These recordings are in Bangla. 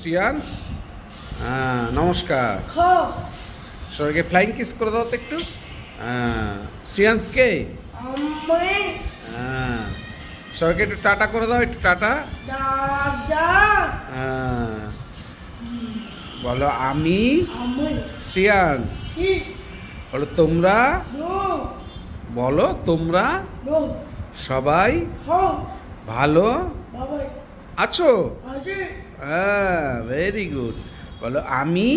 শ্রিয়াংশ। নমস্কার। সবাইকে ফ্লাইং কিস করে দাও তো একটু। শ্রিয়াংশকে সবাইকে একটু টাটা করে দাও, একটু টাটা। বলো আমি শ্রিয়াংশ। বলো তোমরা, বলো তোমরা সবাই ভালো আছো? হ্যাঁ, ভেরি গুড। বলো আমি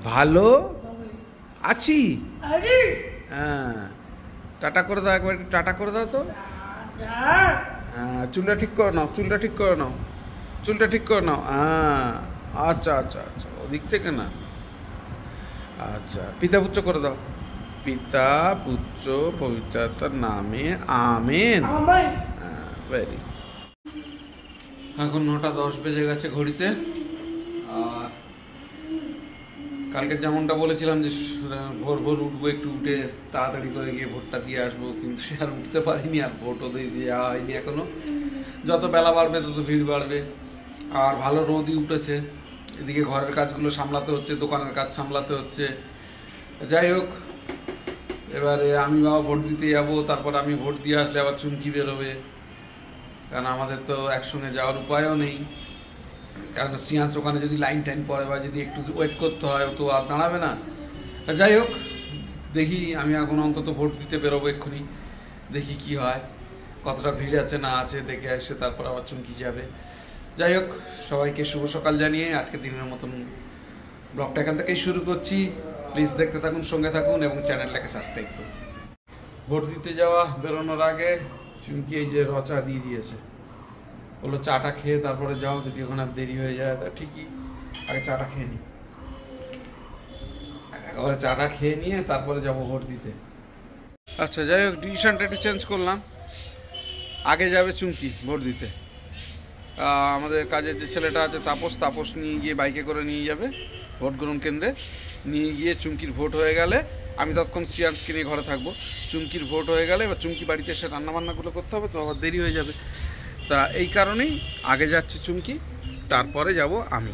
ভালো আছি। হ্যাঁ, টাটা করে দাও, একবার একটু টাটা করে দাও তো। চুলটা ঠিক করে নাও, চুলটা ঠিক করে নাও, চুলটা ঠিক করে নাও। আচ্ছা আচ্ছা আচ্ছা, ওদিক থেকে না। আচ্ছা, পিতা পুত্র করে দাও। পিতা পুত্র পবিত্রতার নামে আমেন। ভেরি। এখন 9:10 বেজে গেছে ঘড়িতে। আর কালকে যেমনটা বলেছিলাম যে ভোর ভোর উঠবো, একটু উঠে তাড়াতাড়ি করে গিয়ে ভোটটা দিয়ে আসবো, কিন্তু সে আর উঠতে পারিনি, আর ভোটও দিয়ে যাওয়া হয়নি এখনো। যত বেলা বাড়বে তত ভিড় বাড়বে। আর ভালো রোদই উঠেছে, এদিকে ঘরের কাজগুলো সামলাতে হচ্ছে, দোকানের কাজ সামলাতে হচ্ছে। যাই হোক, এবারে আমি বাবা ভোট দিতে যাবো, তারপর আমি ভোট দিয়ে আসলে আবার চুমকি বেরোবে, কারণ আমাদের তো একসঙ্গে যাওয়ার উপায়ও নেই। কারণ শ্রিয়াংশ ওখানে যদি লাইন টাইন পড়ে বা যদি একটু ওয়েট করতে হয়, ও তো আর দাঁড়াবে না। যাই হোক, দেখি আমি এখন অন্তত ভোট দিতে বেরোবো এক্ষুনি, দেখি কি হয়, কতটা ভিড় আছে না আছে দেখে এসে তারপর আবার চুমকি যাবে। যাই হোক, সবাইকে শুভ সকাল জানিয়ে আজকে দিনের মতন ব্লগটা এখান থেকেই শুরু করছি। প্লিজ দেখতে থাকুন, সঙ্গে থাকুন এবং চ্যানেলটাকে সাবস্ক্রাইব করুন। ভোট দিতে যাওয়া বেরোনোর আগে চুমকি এই যে রচা দিয়ে দিয়েছে, বললো চাটা খেয়ে তারপরে যাও, যদি ওখানে আর দেরি হয়ে যায়। তা ঠিকই, আগে চাটা খেয়ে নিই, একেবারে চাটা খেয়ে নিয়ে তারপরে যাবো ভোট দিতে। আচ্ছা, যাই হোক, ডিসিশনটা একটু চেঞ্জ করলাম। আগে যাবে চুমকি ভোট দিতে। আমাদের কাজের যে ছেলেটা আছে তাপস নিয়ে গিয়ে বাইকে করে নিয়ে যাবে ভোট গ্রহণ কেন্দ্রে। নিয়ে গিয়ে চুমকির ভোট হয়ে গেলে আমি ততক্ষণ শ্রিয়াংশকে নিয়ে ঘরে থাকবো। চুমকির ভোট হয়ে গেলে এবার চুমকি বাড়িতে এসে রান্নাবান্নাগুলো করতে হবে, তো আবার দেরি হয়ে যাবে। তা এই কারণেই আগে যাচ্ছে চুমকি, তারপরে যাব আমি।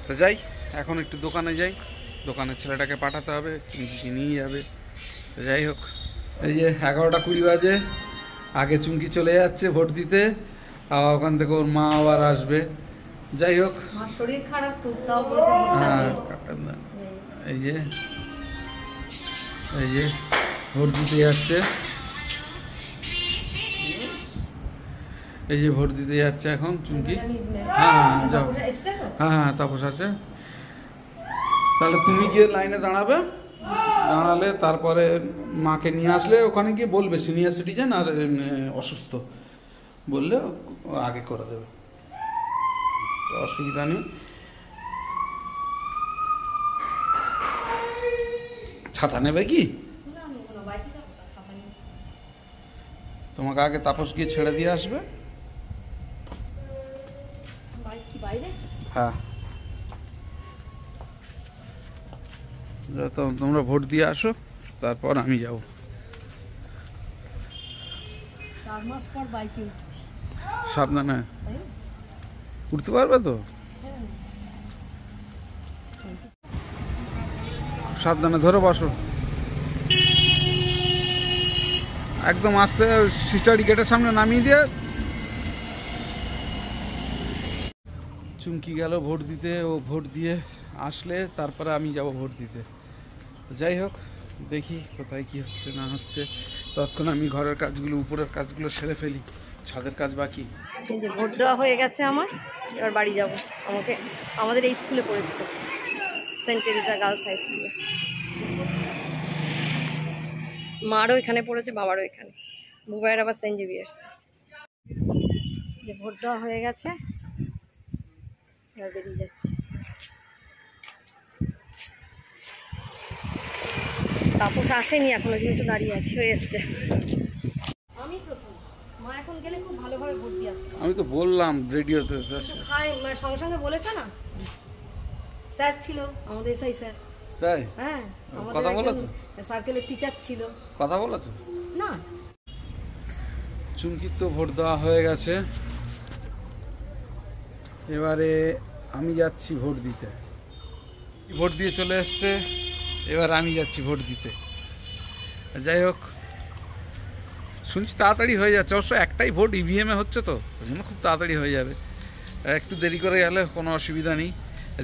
তো যাই, এখন একটু দোকানে যাই, দোকানের ছেলেটাকে পাঠাতে হবে, চুমকিকে নিয়ে যাবে। তো যাই হোক, এই যে 11:20 বাজে, আগে চুমকি চলে যাচ্ছে ভোট দিতে, আর ওখান থেকে ওর মা আবার আসবে। যাই হোক, শরীর খারাপ খুব, তাও এই যে এই যে ভোট দিতে যাচ্ছে, এই যে ভোট দিতে যাচ্ছে এখন চুমকি। হ্যাঁ যাও, হ্যাঁ তাপস আছে। তাহলে তুমি গিয়ে লাইনে দাঁড়াবে, দাঁড়ালে তারপরে মাকে নিয়ে আসলে ওখানে গিয়ে বলবে সিনিয়র সিটিজেন আর অসুস্থ বললে ও আগে করে দেবে, অসুবিধা নেই। ছাতা নেবে কি? তোমাকে আগে তাপস গিয়ে ছেড়ে দিয়ে আসবে। হ্যাঁ, তোমরা ভোট দিয়ে আসো, তারপর আমি যাব। সাবধানে উঠতে পারবে তো? সাবধানে ধরে বসো, একদম আস্তে। সিস্টারি গেটের সামনে নামিয়ে দিয়ে চুমকি গেল ভোট দিতে। ও ভোট দিয়ে আসলে তারপরে আমি যাব ভোট দিতে। যাই হোক, দেখি কোথায় কি হচ্ছে না হচ্ছে, ততক্ষণ আমি ঘরের কাজগুলো, উপরের কাজগুলো সেরে ফেলি, ছাদের কাজ বাকি। ভোট দেওয়া হয়ে গেছে আমার, এবার বাড়ি যাব। আমাদের এই স্কুলে পড়েছিল, সেন্ট টেরিজা গার্লস হাই স্কুলে। মারও এখানে পড়েছে, বাবারও এখানে, বুবাইয়ের আবার সেন্ট জেভিয়ার্স। যে ভোট দেওয়া হয়ে গেছে, এবার বেরিয়ে যাচ্ছে। তাপস আসেনি এখনো, কিন্তু দাঁড়িয়ে আছে, হয়ে এসছে। আমি প্রথম, মা এখন গেলে খুব ভালোভাবে ভোট দিয়ে আসবে। আমি তো বললাম রেডিওতে, সঙ্গে সঙ্গে বলেছো না। স্যার ছিল আমাদের, এসআই স্যার। তাই? হ্যাঁ, কথা বলেছো? সার্কেলের টিচার ছিল। কথা বলেছো না? চুমকির তো ভোট দেওয়া হয়ে গেছে, এবারে আমি যাচ্ছি ভোট দিতে। ভোট দিয়ে চলে এসছে, এবার আমি যাচ্ছি ভোট দিতে। যাই হোক, শুনছি তাড়াতাড়ি হয়ে যাচ্ছে, অবশ্য একটাই ভোট ইভিএমে হচ্ছে, তো ওই জন্য খুব তাড়াতাড়ি হয়ে যাবে। একটু দেরি করে গেলে কোনো অসুবিধা নেই।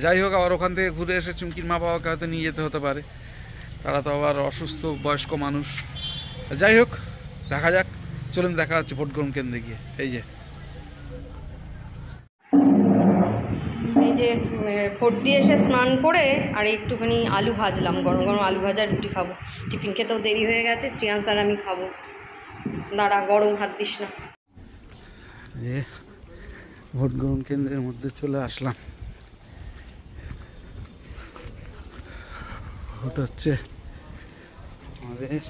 যাই হোক, আবার ওখান থেকে ঘুরে এসে চুমকির মা বাবাকে হয়তো নিয়ে যেতে হতে পারে, তারা তো আবার অসুস্থ বয়স্ক মানুষ। যাই হোক, দেখা যাক, চলুন দেখা হচ্ছে ভোট গ্রহণ কেন্দ্রে গিয়ে। এই যে ভোট দিয়ে এসে স্নান করে আর একটুখানি আলু ভাজলাম, গরম গরম আলু ভাজা রুটি খাবো। টিফিন খেতেও দেরি হয়ে গেছে, শ্রেয়াংশ আর আমি খাবো। দাঁড়া, গরম হাত দিস না। ভোট গ্রহণ কেন্দ্রের মধ্যে চলে আসলাম। ভোট হচ্ছে আমাদের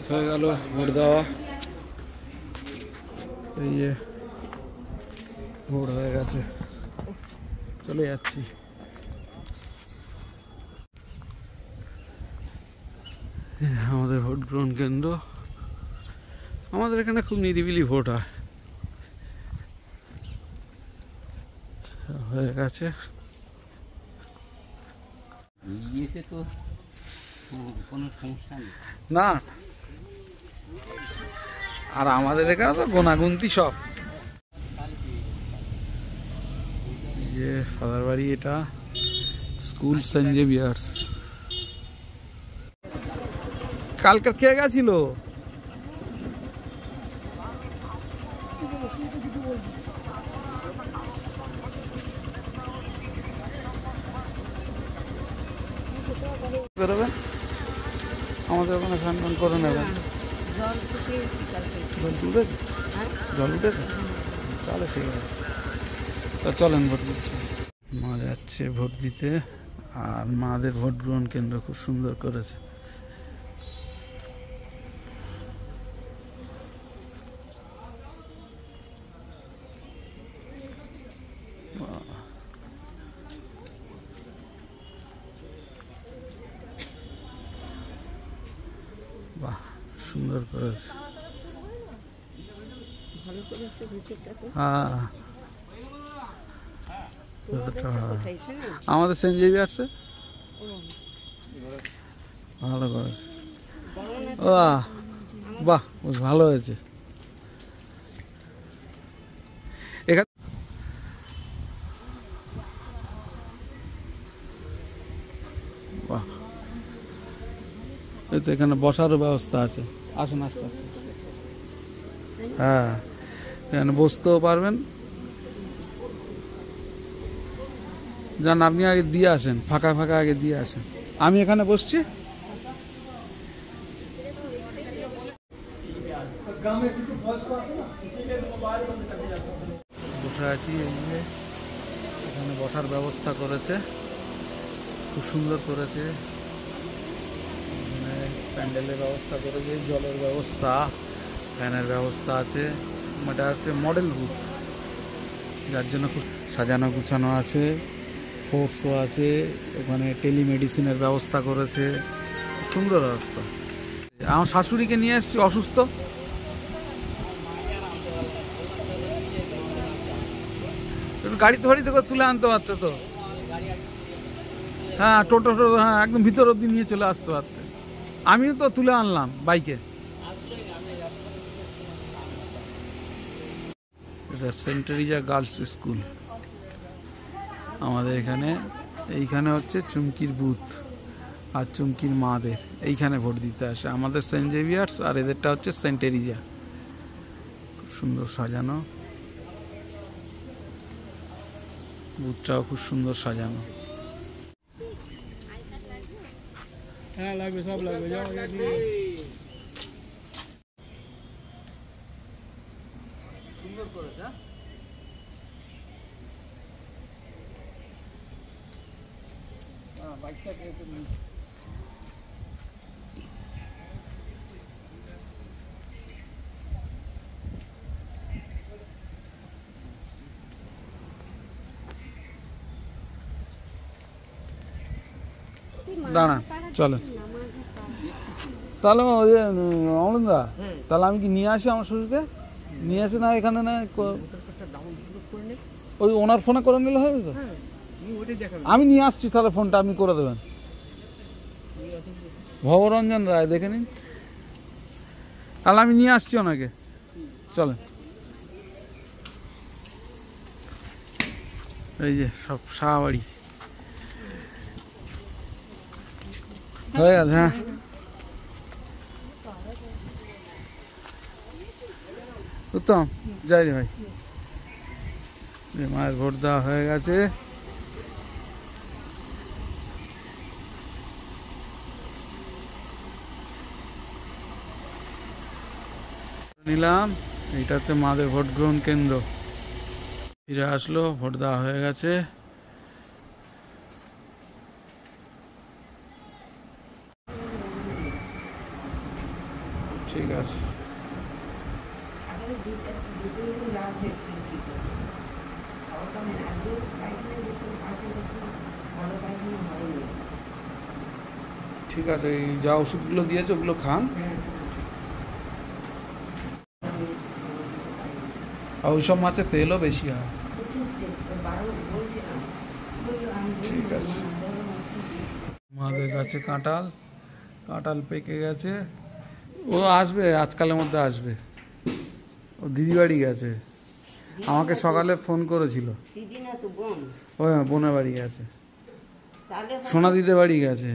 হয়ে গেল ভোট দেওয়া। এই যে ভোট হয়ে গেছে, চলে যাচ্ছি। আমাদের ভোট গ্রহণ কেন্দ্র, আমাদের এখানে খুব নিরিবিলি ভোট হয়। হয়ে গেছে। তো কোনো সমস্যা নেই না, আর আমাদের এখানে তো গোনাগুনতি সব। যে ফাদার বাড়ি, এটা স্কুল সেন্ট জেভিয়ার্স। কালকে কে গেছিল? বেরোবেন, আমাদের ওখানে স্নান টান করে নেবেন। জল উঠেছে, জল উঠেছে, তাহলে ঠিক আছে। তা চলেন ভোট দিচ্ছি। মা যাচ্ছে ভোট দিতে, আর মাদের ভোট গ্রহণ কেন্দ্র খুব সুন্দর করেছে। বাহ, সুন্দর করেছে। হ্যাঁ, আমাদের সেন্ট জেভিয়ার্সে ভালো করেছে। বাহ বাহ, বেশ ভালো হয়েছে। এখানে বাহ, এই তো এখানে বসারও ব্যবস্থা আছে। আসুন, আস্তে আস্তে। হ্যাঁ, এখানে বসতেও পারবেন। যান, আপনি আগে দিয়ে আসেন, ফাঁকা ফাঁকা আগে দিয়ে আসেন, আমি এখানে বসছি। বসে আছি, এই যে এখানে বসার ব্যবস্থা করেছে, খুব সুন্দর করেছে। এখানে প্যান্ডেলের ব্যবস্থা করেছে, জলের ব্যবস্থা, ফ্যানের ব্যবস্থা আছে। এটা হচ্ছে মডেল বুথ, যার জন্য খুব সাজানো গুছানো আছে। ফোর্সও আছে, এখানে টেলিমেডিসিনের ব্যবস্থা করেছে, সুন্দর ব্যবস্থা। আমার শাশুড়িকে নিয়ে এসেছি, অসুস্থ। গাড়িতে ফাড়িতে করে তুলে আনতে পারতো তো। হ্যাঁ, টোটো, হ্যাঁ, একদম ভিতর অব্দি নিয়ে চলে আসতে পারতে। আমিও তো তুলে আনলাম বাইকে। এটা সেন্ট টেরিজা গার্লস স্কুল আমাদের এখানে। এইখানে হচ্ছে চুমকির বুথ আর চুমকির মাদের এইখানে ভোট দিতে আসে। আমাদের সেন্ট জেভিয়ার্স, আর এদেরটা হচ্ছে সেন্ট টেরিজা। খুব সুন্দর সাজানো, বুথটাও খুব সুন্দর সাজানো। হ্যাঁ, লাগবে, সব লাগবে। সুন্দর করেছে। বাইকটাকে দাঁড়ান, চলেন। তাহলে ওই যে অমলেন্দা, তাহলে আমি কি নিয়ে আসি আমার শ্বশুরকে? নিয়ে আসি না এখানে, না ওই ওনার ফোনে করে নিলে হবে তো? আমি নিয়ে আসছি, তাহলে ফোনটা আপনি করে দেবেন। ভবরঞ্জন রায় দেখে নিন, তাহলে আমি নিয়ে আসছি ওনাকে। চলেন, এই যে সব শাহবাড়ি হয়ে গেছে। হ্যাঁ, উত্তম, যাই রে ভাই। মায়ের ভোট দেওয়া হয়ে গেছে। নিলাম, এইটা হচ্ছে মাদের ভোট গ্রহণ কেন্দ্র। ফিরে আসলো, ভোট দেওয়া হয়ে গেছে। ঠিক আছে, ঠিক আছে, এই যা ওষুধগুলো দিয়েছে ওগুলো খান। আর ওইসব মাছের তেলও বেশি হয়। ঠিক আছে, মাদের গাছে কাঁঠাল, কাঁঠাল পেকে গেছে। ও আসবে, আজকালের মধ্যে আসবে। ও দিদি বাড়ি গেছে, আমাকে সকালে ফোন করেছিল। ও বোনের বাড়ি গেছে, সোনা দিতে বাড়ি গেছে,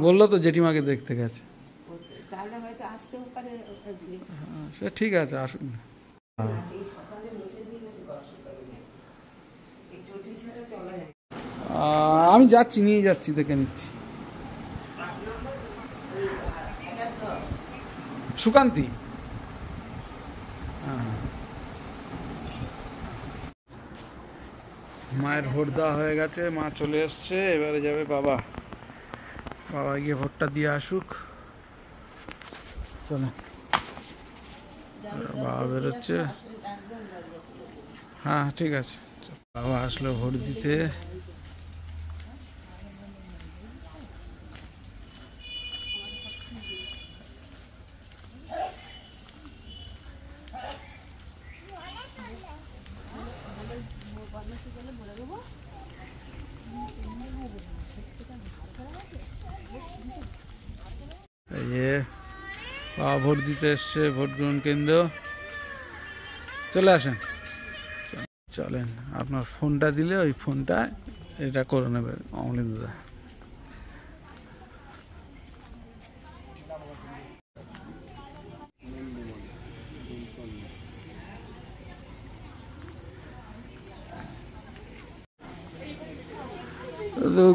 বললো তো জেঠিমাকে দেখতে গেছে। সে ঠিক আছে, আসুন। আমি যাচ্ছি, নিয়ে যাচ্ছি, দেখে নিচ্ছি। সুকান্তি, মায়ের ভোট দেওয়া হয়ে গেছে, মা চলে এসছে। এবারে যাবে বাবা, বাবা গিয়ে ভোটটা দিয়ে আসুক। চলে, বাবা বেরোচ্ছে। হ্যাঁ ঠিক আছে, বাবা আসলো ভোট দিতে। এই যে বাবা ভোট দিতে এসছে, ভোট গ্রহণ কেন্দ্র। চলে আসেন, চলেন। আপনার ফোনটা দিলে ওই ফোনটা এটা করে নেবে অমলেন্দুদা।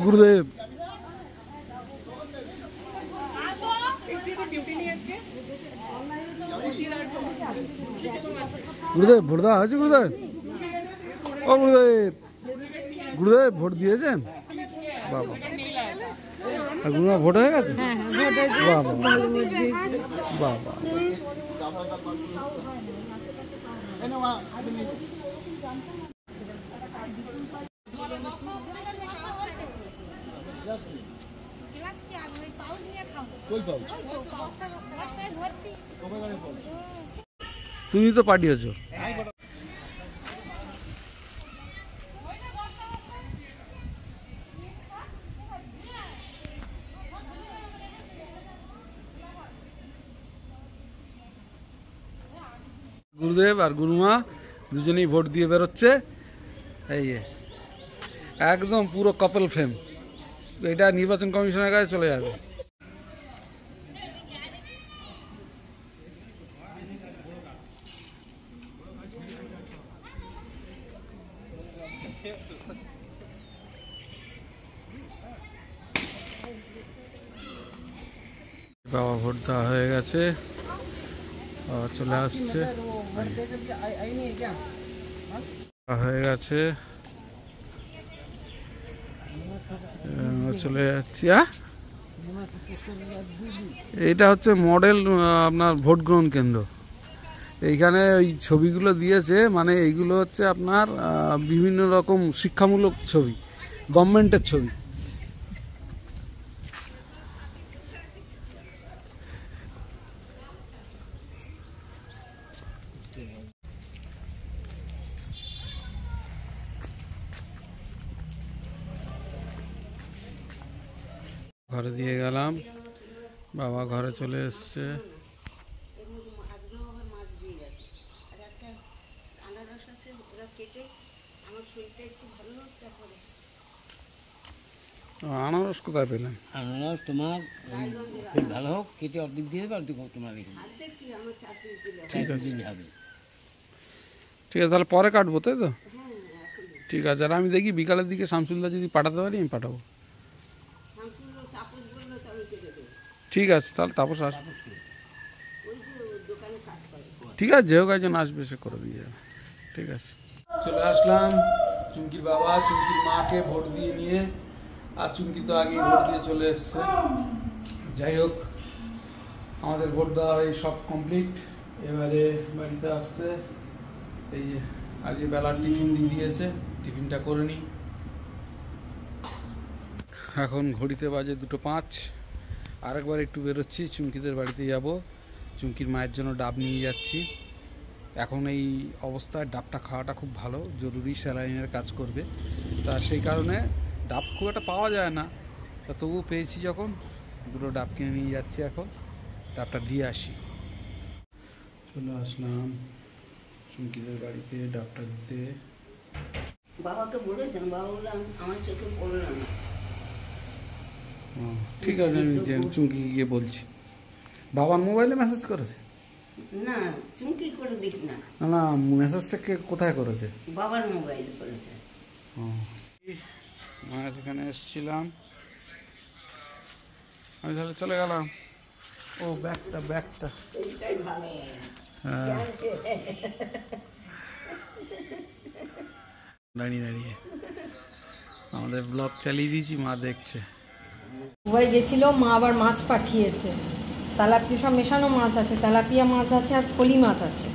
গুরুদেব, গুরুদেব ভোট দেওয়া হয়েছে? গুরুদেব, ও গুরুদেব, গুরুদেব ভোট দিয়েছেন? বাবা, গুরুমা ভোট হয়ে গেছে? বাবা বাবা, তুমি তো পাঠিয়েছ। গুরুদেব আর গুরুমা দুজনেই ভোট দিয়ে বেরোচ্ছে। এই একদম পুরো কাপল ফ্রেম। এটা নির্বাচন কমিশনের কাছে চলে যাবে। বাবা ভোট দেওয়া হয়ে গেছে, বাবা চলে আসছে, হয়ে গেছে, চলে যাচ্ছি। এটা হচ্ছে মডেল আপনার ভোট গ্রহণ কেন্দ্র। এইখানে ওই ছবিগুলো দিয়েছে, মানে এইগুলো হচ্ছে আপনার বিভিন্ন রকম শিক্ষামূলক ছবি, গভর্নমেন্টের ছবি। ঘরে দিয়ে গেলাম, বাবা ঘরে চলে এসছে। আনারস কোথায় পেলেন? আনারস তোমার খুব ভালো হোক, কেটে অর্ধেক দিয়ে দেবে, অর্ধেক তোমার রেখে দেবে। ঠিক আছে, দিলে হবে। ঠিক আছে, তাহলে পরে কাটবো, তাই তো? ঠিক আছে। আর আমি দেখি বিকালের দিকে শামসুলদা যদি পাঠাতে পারি আমি পাঠাবো। ঠিক আছে, তাহলে তাপস আসবে। ঠিক আছে, যে হোক একজন আসবে, সে করে দিয়ে যাবে। ঠিক আছে, চলে আসলাম চুমকির বাবা চুমকির মাকে ভোট দিয়ে নিয়ে। আর চুমকি তো আগেই ভোট দিয়ে চলে এসছে। যাই হোক, আমাদের ভোট দেওয়া এই সব কমপ্লিট। এবারে বাড়িতে আসতে এই যে আজকে বেলার টিফিন দিয়ে দিয়েছে, টিফিনটা করে নিই। এখন ঘড়িতে বাজে 2:05। আরেকবার একটু বেরোচ্ছি, চুমকিদের বাড়িতে যাব। চুমকির মায়ের জন্য ডাব নিয়ে যাচ্ছি। এখন এই অবস্থায় ডাবটা খাওয়াটা খুব ভালো, জরুরি, স্যালাইনের কাজ করবে। তা সেই কারণে ডাব খুব একটা পাওয়া যায় না, তা তবুও পেয়েছি যখন, দুটো ডাব কিনে নিয়ে যাচ্ছি। এখন ডাবটা দিয়ে আসি। চলে আসলাম চুমকিদের বাড়িতে ডাবটা দিতে। বাবাকে বলেছেন, বাবা বললাম আমার চোখে পড়লো না। ঠিক আছে, আমি চুমকি গিয়ে বলছি। বাবার মোবাইলে মেসেজ করেছে? না, চুমকি করে দেখি না। না, মেসেজটা কে কোথায় করেছে? বাবার মোবাইলে করেছে। মায়ের এখানে এসেছিলাম আমি, তাহলে চলে গেলাম। ও ব্যাগটা এইটাই ভালো। হ্যাঁ, দাঁড়িয়ে আমাদের ব্লগ চালিয়ে দিয়েছি, মা দেখছে। দুবাই গেছিল, মা আবার মাছ পাঠিয়েছে। তেলাপিয়া সব মেশানো মাছ আছে, তেলাপিয়া মাছ আছে আর ফলি মাছ আছে।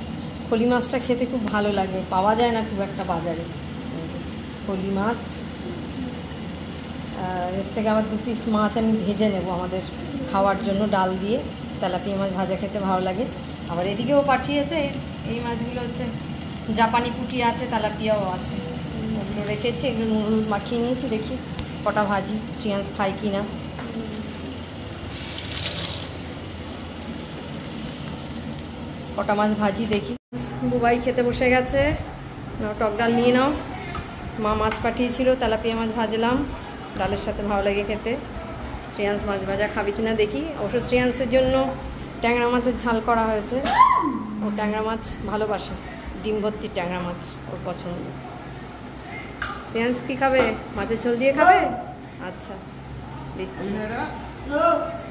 ফলি মাছটা খেতে খুব ভালো লাগে, পাওয়া যায় না খুব একটা বাজারে। ফলি মাছ, এর থেকে আবার 2 পিস মাছ আমি ভেজে নেব আমাদের খাওয়ার জন্য, ডাল দিয়ে। তেলাপিয়া মাছ ভাজা খেতে ভালো লাগে। আবার এদিকেও পাঠিয়েছে এই মাছগুলো, হচ্ছে জাপানি পুঁটি আছে, তেলাপিয়াও আছে। ওগুলো রেখেছি, এগুলো নুন মাখিয়ে নিয়েছি, দেখি কটা ভাজি, শ্রিয়াংশ খায় কি না। কটা মাছ ভাজি দেখি। বুবাই খেতে বসে গেছে, টক ডাল নিয়ে নাও। মা মাছ পাঠিয়েছিল, তেলাপিয়া মাছ ভাজলাম, ডালের সাথে ভালো লাগে খেতে। শ্রিয়াংশ মাছ ভাজা খাবি কিনা দেখি। অবশ্য শ্রিয়াংশের জন্য ট্যাংরা মাছের ঝাল করা হয়েছে। ও ট্যাংরা মাছ ভালোবাসে, ডিম ভর্তি ট্যাংরা মাছ ওর পছন্দ। শ্রিয়াংশ কি খাবে? মাছের ঝোল দিয়ে খাবে? আচ্ছা, দিচ্ছি।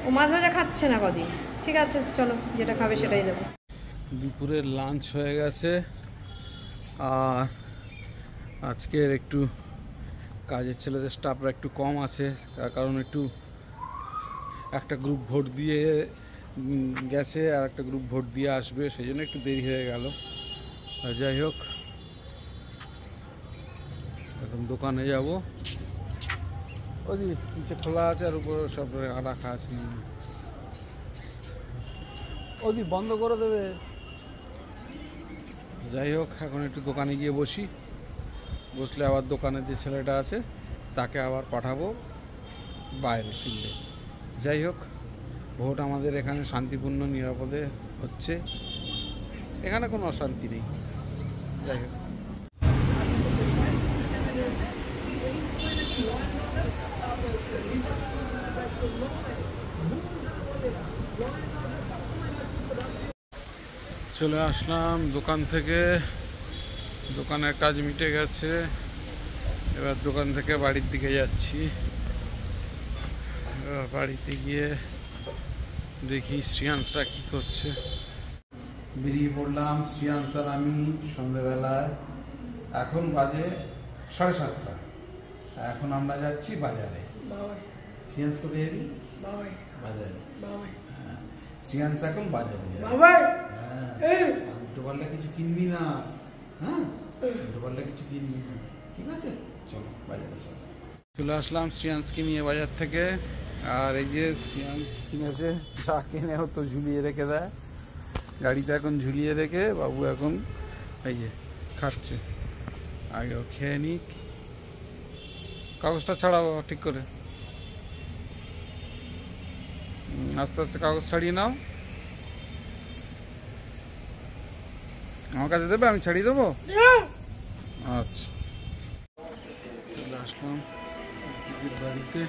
ও মাছ ভাজা খাচ্ছে না কদিন। ঠিক আছে, চলো, যেটা খাবে সেটাই দেবো। দুপুরের লাঞ্চ হয়ে গেছে। আর আজকের একটু কাজের ছেলেদের স্টাফরা একটু কম আছে, তার কারণ একটা গ্রুপ ভোট দিয়ে গেছে আর একটা গ্রুপ ভোট দিয়ে আসবে, সেই জন্য একটু দেরি হয়ে গেল। আর যাই হোক, এখন দোকানে যাব। ওই নিচে খোলা আছে আর উপরে সব রাখা আছে। ওদি বন্ধ করে দেবে। যাই হোক, এখন একটু দোকানে গিয়ে বসি। বসলে আবার দোকানের যে ছেলেটা আছে তাকে আবার পাঠাবো বাইরে ফিল্ডে। যাই হোক, ভোট আমাদের এখানে শান্তিপূর্ণ নিরাপদে হচ্ছে, এখানে কোনো অশান্তি নেই। যাই হোক, চলে আসলাম দোকান থেকে। দোকানের কাজ মিটে গেছে, এবার দোকান থেকে বাড়ির দিকে যাচ্ছি। বাড়িতে গিয়ে দেখি শ্রিয়াংশটা কি করছে। বেরিয়ে পড়লাম শ্রিয়াংশ আর আমি সন্ধ্যেবেলায়। এখন বাজে 7:30। এখন আমরা যাচ্ছি বাজারে। শ্রিয়াংশ কোথায় যাবি? বাজারে। হ্যাঁ, শ্রিয়াংশ এখন বাজারে যাবে। হ্যাঁ, উল্টো পাল্টা কিছু কিনবি না। হ্যাঁ, উল্টো পাল্টা কিছু কিনবি না, ঠিক আছে? চলো বাজারে চলো। চলে আসলাম শ্রিয়াংশকে নিয়ে বাজার থেকে। আর এই যে শ্রিয়াংশ কিনেছে, চা কিনে তো ঝুলিয়ে রেখে দেয়। গাড়িতে এখন ঝুলিয়ে রেখে বাবু এখন এই যে খাচ্ছে। আগেও খেয়ে নিক। কাগজটা ছাড়াও ঠিক করে, আস্তে আস্তে কাগজ ছাড়িয়ে নাও। আমার কাছে দেবে, আমি ছাড়িয়ে দেবো। আচ্ছা, চলে আসলাম বাড়িতে।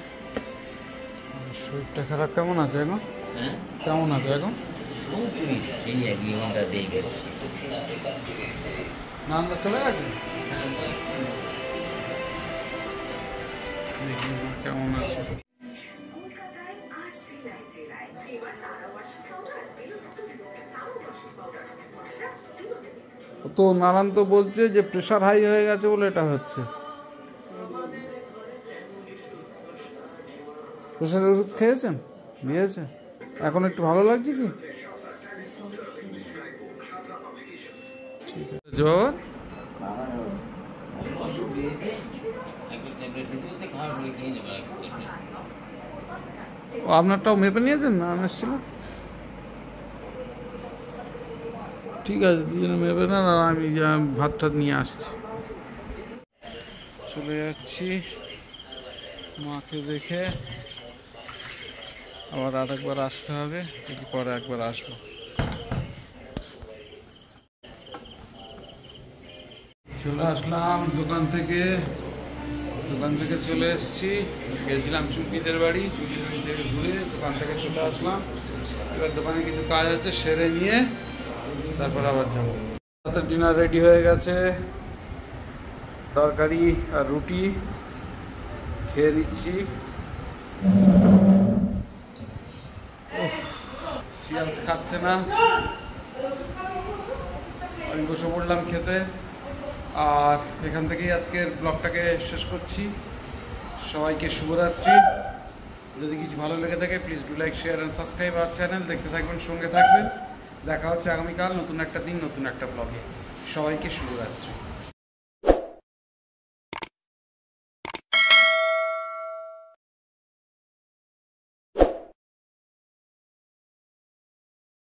শরীরটা খারাপ কেমন আছে এখন? কেমন আছে এখন? নান্দা চলে গেছে? দেখি কেমন আছে। তো নারায়ণ তো বলছে যে প্রেশার হাই হয়ে গেছে বলে এটা হচ্ছে। প্রেশারের ওষুধ খেয়েছেন? দিয়েছে? এখন একটু ভালো লাগছে কি? ঠিক আছে বাবা। ও আপনারটাও মেপে নিয়েছেন না? আমি এসেছিল। ঠিক আছে, দুজনে মেপে না, আমি ভাত টাত নিয়ে আসছি। চলে যাচ্ছি মাকে দেখে, আবার আরেকবার আসতে হবে, পরে একবার আসবো। চলে আসলাম দোকান থেকে চলে এসেছি। গেছিলাম চুলকিদের বাড়ি, চুলকির বাড়ি থেকে ঘুরে দোকান থেকে চলে আসলাম। এবার দোকানে কিছু কাজ আছে, সেরে নিয়ে তারপর আবার যাবো। রাতের ডিনার রেডি হয়ে গেছে, তরকারি আর রুটি খেয়ে নিচ্ছি। সিয়ালস খাচ্ছে না, আমি বসে পড়লাম খেতে। আর এখান থেকেই আজকের ব্লগটাকে শেষ করছি। সবাইকে শুভরাত্রি। যদি কিছু ভালো লেগে থাকে please do like, share and subscribe our channel. দেখতে থাকবেন, সঙ্গে থাকবেন। দেখা হচ্ছে আগামীকাল নতুন একটা দিন, নতুন একটা ব্লগে। সবাইকে শুভরাত্রি।